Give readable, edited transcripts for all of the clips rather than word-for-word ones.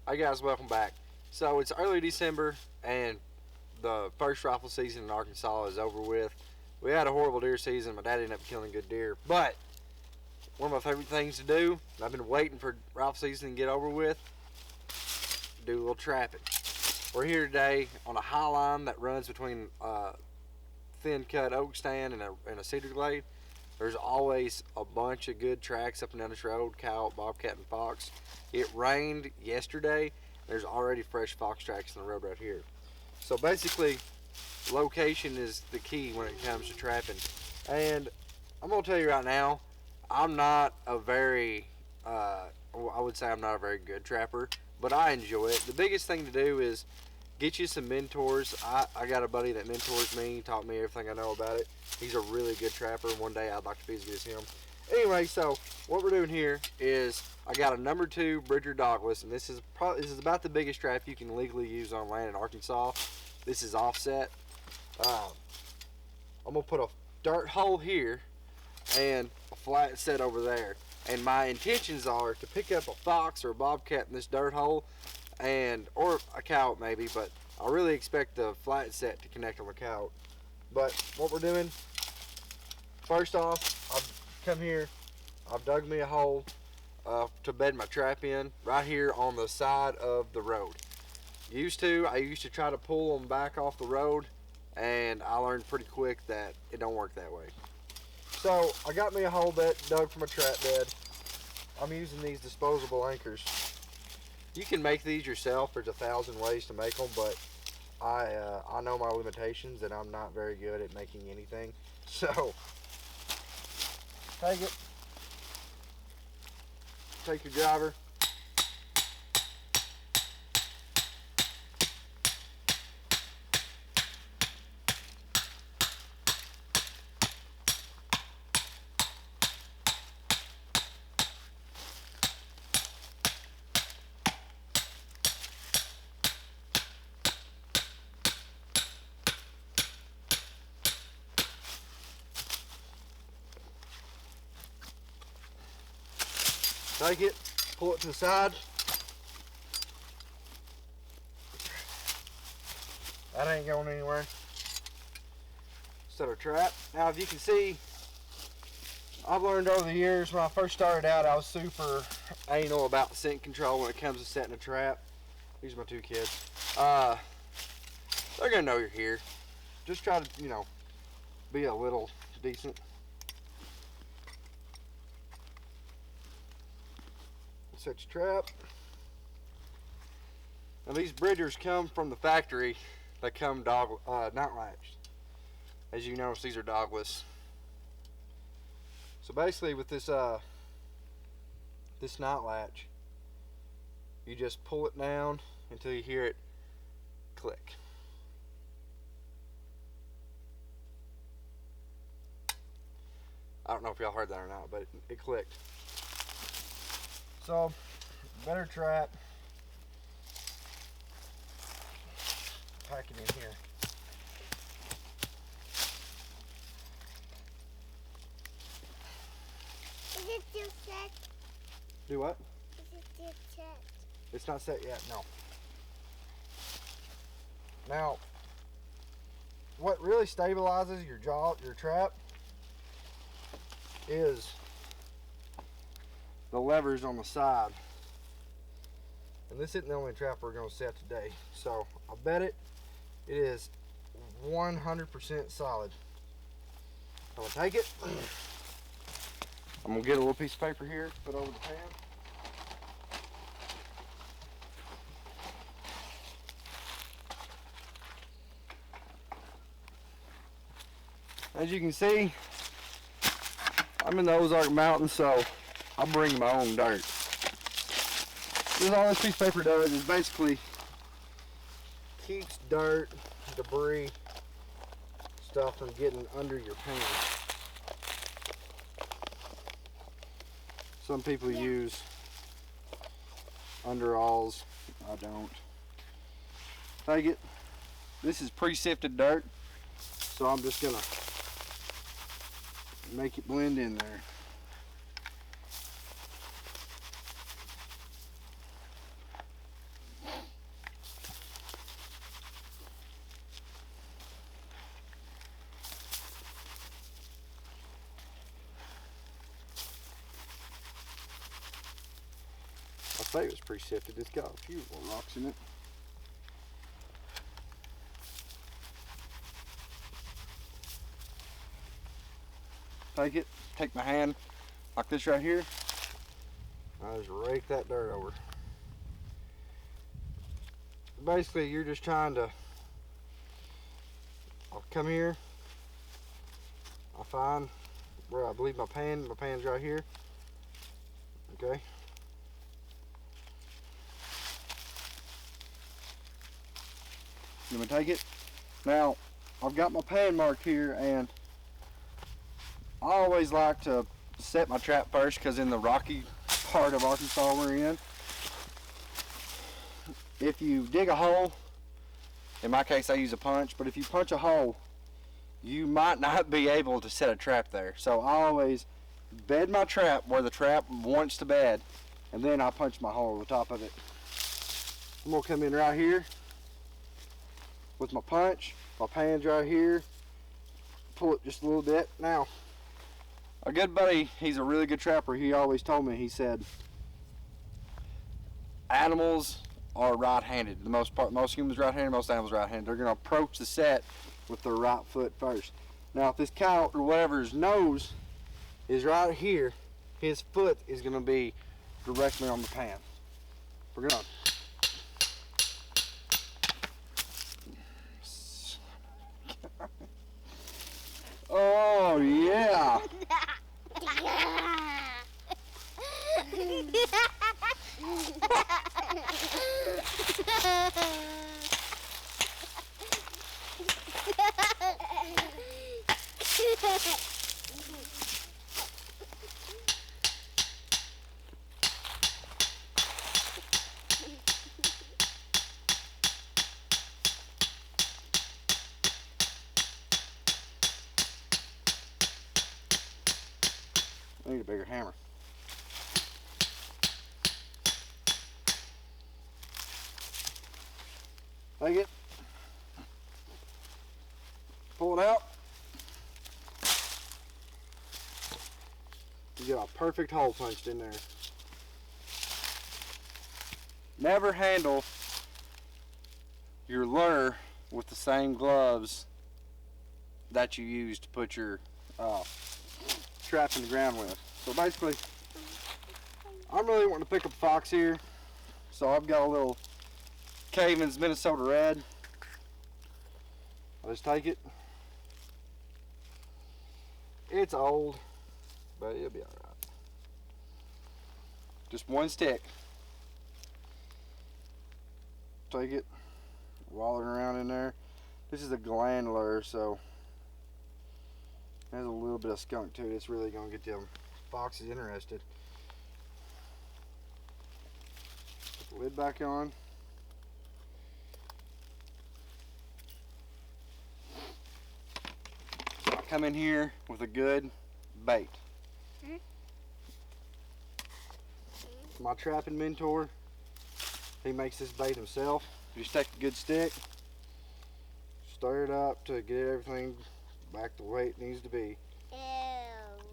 Hi guys, welcome back. So it's early December and the first rifle season in Arkansas is over with. We had a horrible deer season. My dad ended up killing good deer. But one of my favorite things to do, and I've been waiting for rifle season to get over with, do a little trapping. We're here today on a high line that runs between thin cut oak stand and a cedar glade. There's always a bunch of good tracks up and down this road, coyote, bobcat, and fox. It rained yesterday. There's already fresh fox tracks in the road right here. So basically, location is the key when it comes to trapping. And I'm going to tell you right now, I'm not a very, I would say I'm not a very good trapper, but I enjoy it. The biggest thing to do is get you some mentors. I got a buddy that mentors me, taught me everything I know about it. He's a really good trapper. One day I'd like to be as good as him. Anyway, so what we're doing here is I got a number 2 Bridger dogless, and this is about the biggest trap you can legally use on land in Arkansas. This is offset. I'm gonna put a dirt hole here and a flat set over there. And my intentions are to pick up a fox or a bobcat in this dirt hole, or a coyote maybe, but I really expect the flat set to connect on the coyote. But what we're doing, first off, I've come here, I've dug me a hole to bed my trap in right here on the side of the road. I used to try to pull them back off the road, and I learned pretty quick that it don't work that way. So I got me a hole dug for my trap bed. I'm using these disposable anchors. You can make these yourself. There's 1,000 ways to make them, but I know my limitations and I'm not very good at making anything. So take your driver, take it, pull it to the side. That ain't going anywhere. Set our trap. Now, if you can see, I've learned over the years, when I first started out, I was super anal about scent control when it comes to setting a trap. These are my 2 kids. They're gonna know you're here. Just try to, be a little decent. Set your trap. Now these Bridgers come from the factory. They come not latched. As you notice, these are dogless. So basically, with this this knot latch, you just pull it down until you hear it click. I don't know if y'all heard that or not, but it clicked. So, better trap. Pack it in here. Is it still set? Do what? Is it still set? It's not set yet, no. Now, what really stabilizes your trap is the levers on the side. And this isn't the only trap we're going to set today. So I bet it is 100% solid. I'm going to take it. I'm going to get a little piece of paper here, put over the pan. As you can see, I'm in the Ozark Mountains, so I bring my own dirt. This all this piece of paper does is basically keeps dirt, debris, stuff from getting under your pan. Some people use underalls. I don't. Take it. This is pre-sifted dirt, so I'm just gonna make it blend in there. say it was pre-sifted. It's got a few little rocks in it. Take my hand like this right here. I just rake that dirt over. Basically, you're just trying to, I'll come here, I'll find where I believe my pan's right here. Okay. You want me to take it? Now, I've got my pan marked here, and I always like to set my trap first because in the rocky part of Arkansas we're in, if you dig a hole, in my case I use a punch, but if you punch a hole, you might not be able to set a trap there. So I always bed my trap where the trap wants to bed, and then I punch my hole over the top of it. I'm gonna come in right here with my punch, my pan's right here, pull it just a little bit. Now, a good buddy, he's a really good trapper, he always told me, he said, animals are right-handed. The most part, most humans right-handed, most animals right-handed. They're gonna approach the set with their right foot first. Now, if this coyote or whatever's nose is right here, his foot is gonna be directly on the pan. We're gonna oh yeah. I need a bigger hammer. Take it. Pull it out. You got a perfect hole punched in there. Never handle your lure with the same gloves that you use to put your trap in the ground with. So basically, I'm really wanting to pick up a fox here. So I've got a little Caven's Minnesota Red. I'll just take it. It's old, but it'll be alright. Just one stick. Take it, wallow it around in there. This is a gland lure, so there's a little bit of skunk to it. It's really gonna get them foxes interested. Put the lid back on. So I come in here with a good bait. My trapping mentor, he makes this bait himself. You just take a good stick, stir it up to get everything back the way it needs to be. Ew.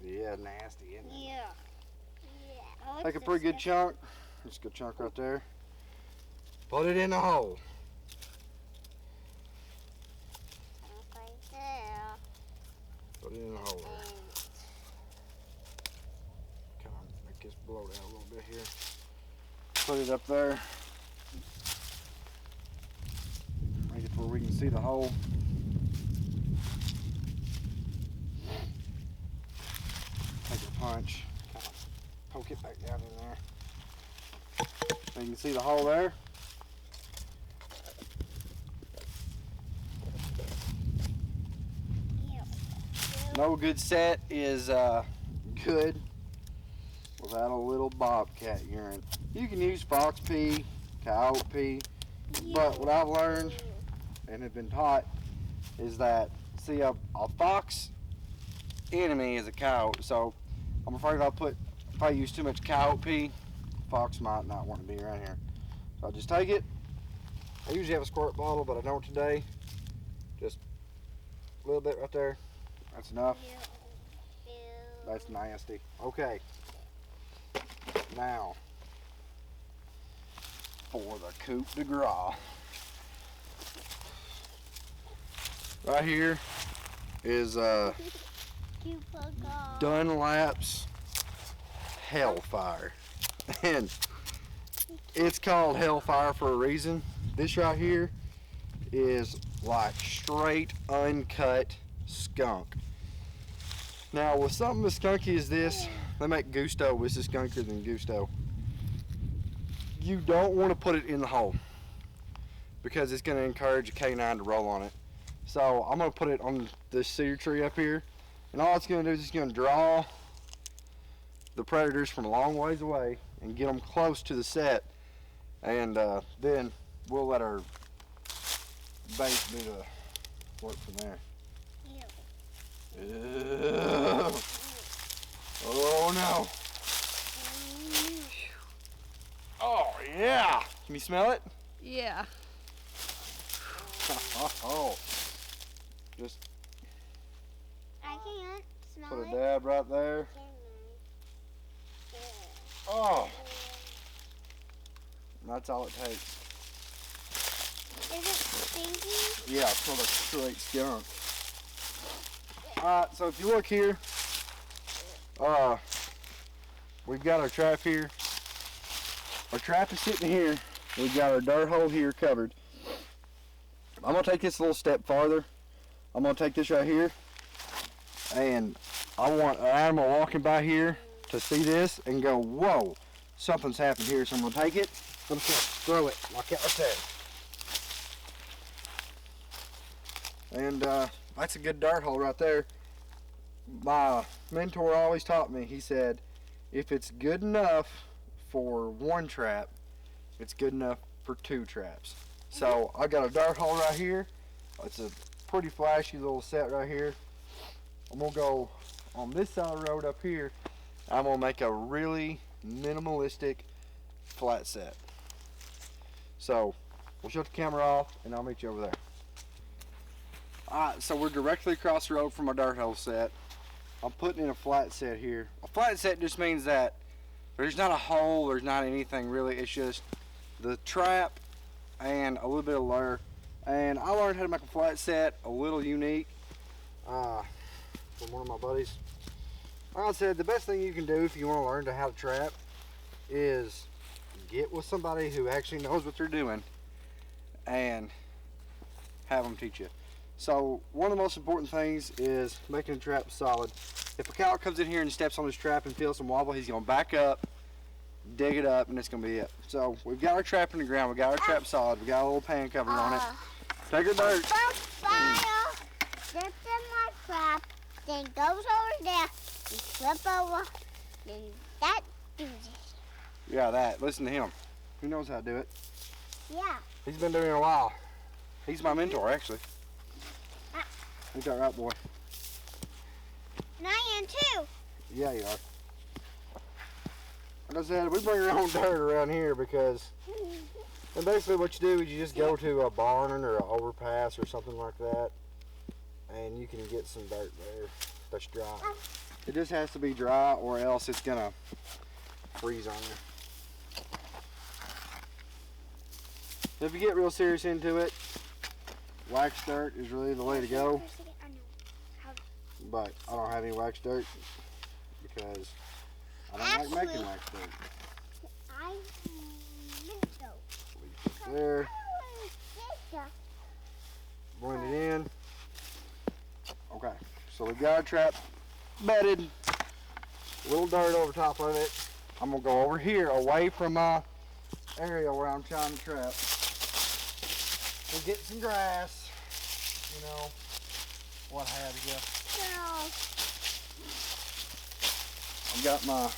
Yeah, nasty, isn't it? Yeah. Yeah. Take a pretty good chunk. Just a good chunk right there. Put it in the hole. Right there. Put it in the hole there. Kind of make this blow down a little bit here. Put it up there. Make it where we can see the hole. Take a punch. Kind of poke it back down in there. So you can see the hole there. Ew. No good set is good without a little bobcat urine. You can use fox pee, coyote pee, but what I've learned and have been taught is that, see, a fox enemy is a coyote, so I'm afraid if I use too much coyote pee, fox might not want to be around here. So I just take it. I usually have a squirt bottle, but I don't today. Just a little bit right there. That's enough. Ew. That's nasty. Okay. Now, for the coup de grace. Right here is Dunlap's Hellfire. And it's called Hellfire for a reason. This right here is like straight uncut skunk. Now with something as skunky as this, they make Gusto. This is skunkier than Gusto. You don't want to put it in the hole because it's going to encourage a canine to roll on it. So I'm going to put it on this cedar tree up here, and all it's going to do is it's going to draw the predators from a long ways away and get them close to the set, and then we'll let our bait do the work from there. Ew. Oh no! Oh yeah! Can you smell it? Yeah. Oh. Just I can't smell put a it. dab right there. Oh. That's all it takes. Is it stinky? Yeah, it smells like straight skunk. Alright, so if you look here, we've got our trap here. Our trap is sitting here. We've got our dirt hole here covered. I'm going to take this a little step farther. I'm going to take this right here, and I want an animal walking by here to see this and go, whoa, something's happened here. So I'm going to take it, I'm just going to throw it like I said. And that's a good dart hole right there. My mentor always taught me, he said, if it's good enough for one trap, it's good enough for two traps. So I got a dart hole right here. It's a pretty flashy little set right here. I'm gonna go on this side of the road up here. I'm gonna make a really minimalistic flat set. So we'll shut the camera off and I'll meet you over there. Alright, so we're directly across the road from our dart hole set. I'm putting in a flat set here. A flat set just means that there's not a hole, there's not anything really, it's just the trap and a little bit of lure. And I learned how to make a flat set a little unique from one of my buddies. Like I said, the best thing you can do if you want to learn how to trap is get with somebody who actually knows what they're doing and have them teach you. So one of the most important things is making the trap solid. If a cow comes in here and steps on this trap and feels some wobble, he's going to back up, dig it up, and it's going to be it. So we've got our trap in the ground, we got our trap solid, we got a little pan cover on it. Take your dirt. Fire, steps in my trap, then goes over there, and flip over, then that does it. Yeah, that. Listen to him. He knows how to do it. Yeah. He's been doing it a while. He's my mentor, actually. Ain't that right, boy? And I am too. Yeah, you are. Like I said, we bring our own dirt around here because, and basically what you do is you just go to a barn or an overpass or something like that, and you can get some dirt there that's dry. It just has to be dry or else it's gonna freeze on you. If you get real serious into it, wax dirt is really the way to go. But I don't have any wax dirt because I don't like making wax dirt. I There. Blend it in. Okay, so we've got our trap bedded. A little dirt over top of it. I'm gonna go over here away from my area where I'm trying to trap. We'll get some grass, you know, what have you. I've got my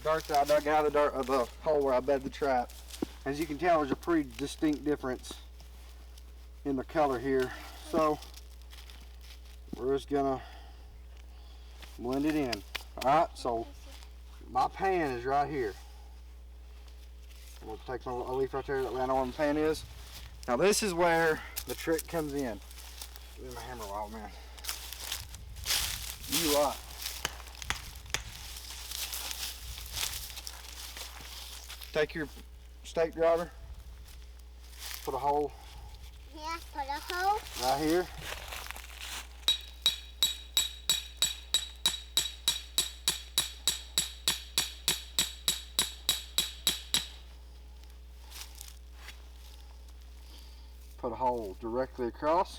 dirt that I dug out of the hole where I bed the trap. As you can tell, there's a pretty distinct difference in the color here. So we're just gonna blend it in. Alright, so my pan is right here. I'm gonna take my little leaf right there, that way I know where my pan is. Now this is where the trick comes in. Give me my hammer, wild man. You lot. stake driver. Put a hole. Yeah, put a hole. Right here. Put a hole directly across.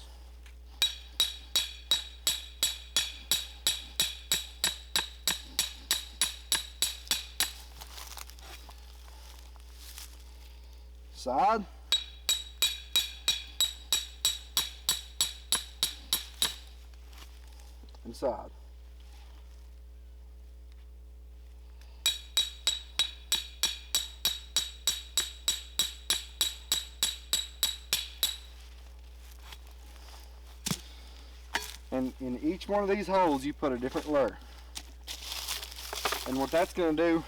Side. And side. And in each one of these holes you put a different lure. And what that's going to do,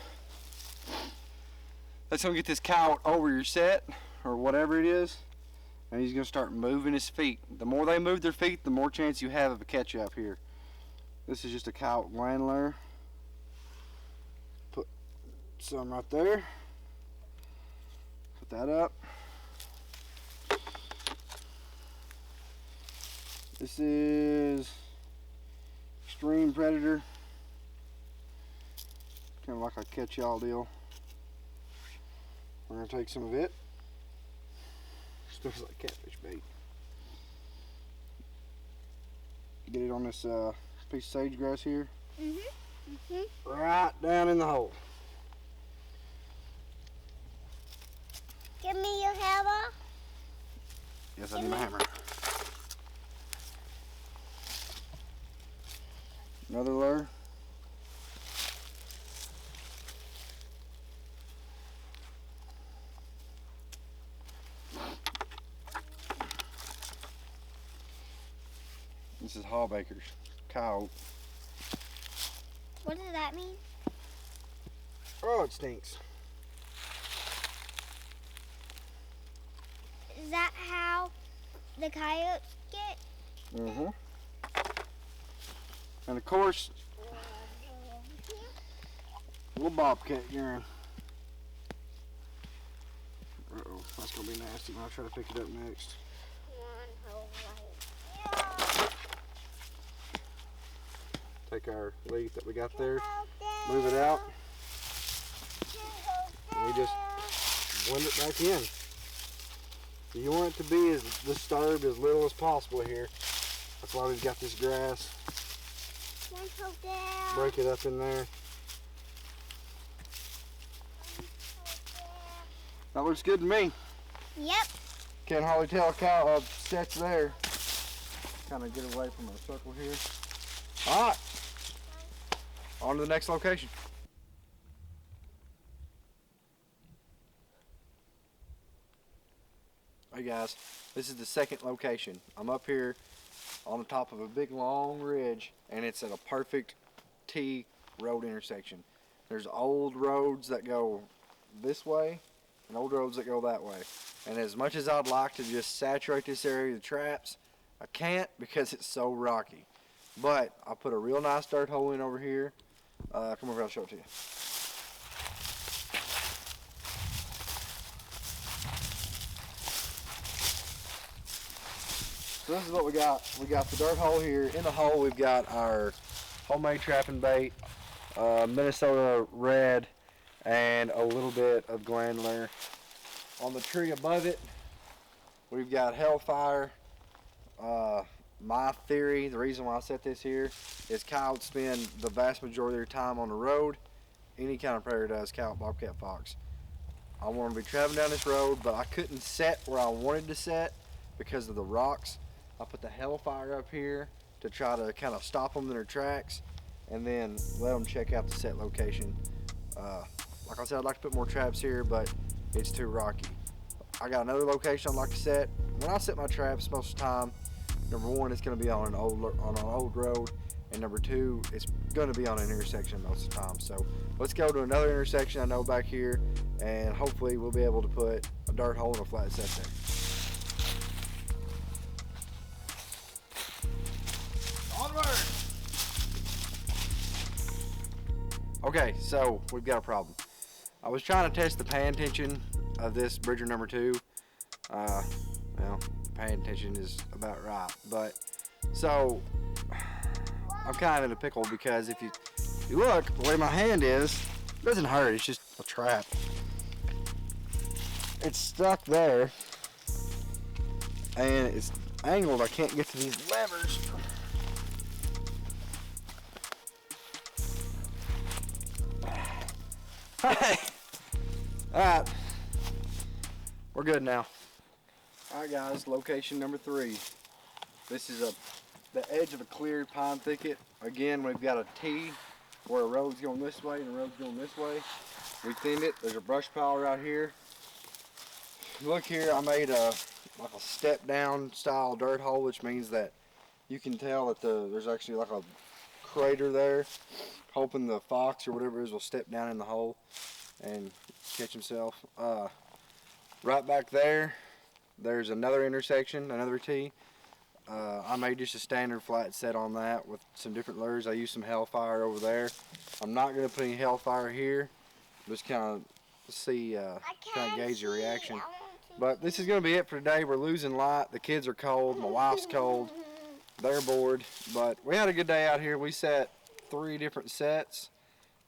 that's going to get this cow over your set or whatever it is, and he's going to start moving his feet. The more they move their feet, the more chance you have of a catch up here. This is just a cow land lure. Put some right there. Put that up. This is Extreme Predator. Kind of like a catch-all deal. We're going to take some of it. Smells like catfish bait. Get it on this piece of sage grass here. Right down in the hole. Give me your hammer. Yes, I need my hammer. Another lure. This is Hawbaker's cow. What does that mean? Oh, it stinks. Is that how the coyotes get? Mm-hmm. And of course, little bobcat urine. Uh-oh, that's gonna be nasty when I try to pick it up next. Take our leaf that we got there, move it out, and we just blend it back in. You want it to be as disturbed as little as possible here. That's why we've got this grass. Break it up in there. That looks good to me. Yep. Can't hardly tell a cow set's there. Kind of get away from our circle here. All right. On to the next location. Hey guys, this is the second location. I'm up here on the top of a big long ridge, and it's at a perfect T road intersection. There's old roads that go this way and old roads that go that way. And as much as I'd like to just saturate this area with traps, I can't because it's so rocky. But I put a real nice dirt hole in over here. Come over, I'll show it to you. So this is what we got. We got the dirt hole here. In the hole we've got our homemade trapping bait, Minnesota red, and a little bit of gland lure. On the tree above it, we've got Hellfire. My theory, the reason why I set this here, is coyotes spend the vast majority of their time on the road. Any kind of predator does, coyote, bobcat, fox. I want to be traveling down this road, but I couldn't set where I wanted to set because of the rocks. I put the Hellfire up here to try to kind of stop them in their tracks, and then let them check out the set location. Like I said, I'd like to put more traps here, but it's too rocky. I got another location I'd like to set. When I set my traps, most of the time, number one, it's going to be on an old road, and number two, it's going to be on an intersection most of the time. So let's go to another intersection I know back here, and hopefully we'll be able to put a dirt hole and a flat set there. Onward! Okay, so we've got a problem. I was trying to test the pan tension of this Bridger number 2. Well, paying attention is about right. But so I'm kind of in a pickle because if you look the way my hand is, it doesn't hurt. It's just a trap. It's stuck there, and it's angled. I can't get to these levers. Alright, we're good now. Alright guys, location number 3. This is the edge of a cleared pine thicket. Again, we've got a T where a road's going this way and a road's going this way. We thinned it. There's a brush pile right here. Look here, I made like a step down style dirt hole, which means that you can tell that there's actually like a crater there, hoping the fox or whatever it is will step down in the hole and catch himself. Right back there, there's another intersection, another T. I made just a standard flat set on that with some different lures. I used some Hellfire over there. I'm not going to put any Hellfire here. Just kind of see, kind of gauge your reaction. But this is going to be it for today. We're losing light. The kids are cold. My wife's cold. They're bored. But we had a good day out here. We set 3 different sets.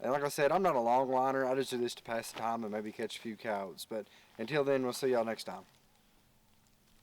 And like I said, I'm not a long liner. I just do this to pass the time and maybe catch a few coyotes. But until then, we'll see y'all next time.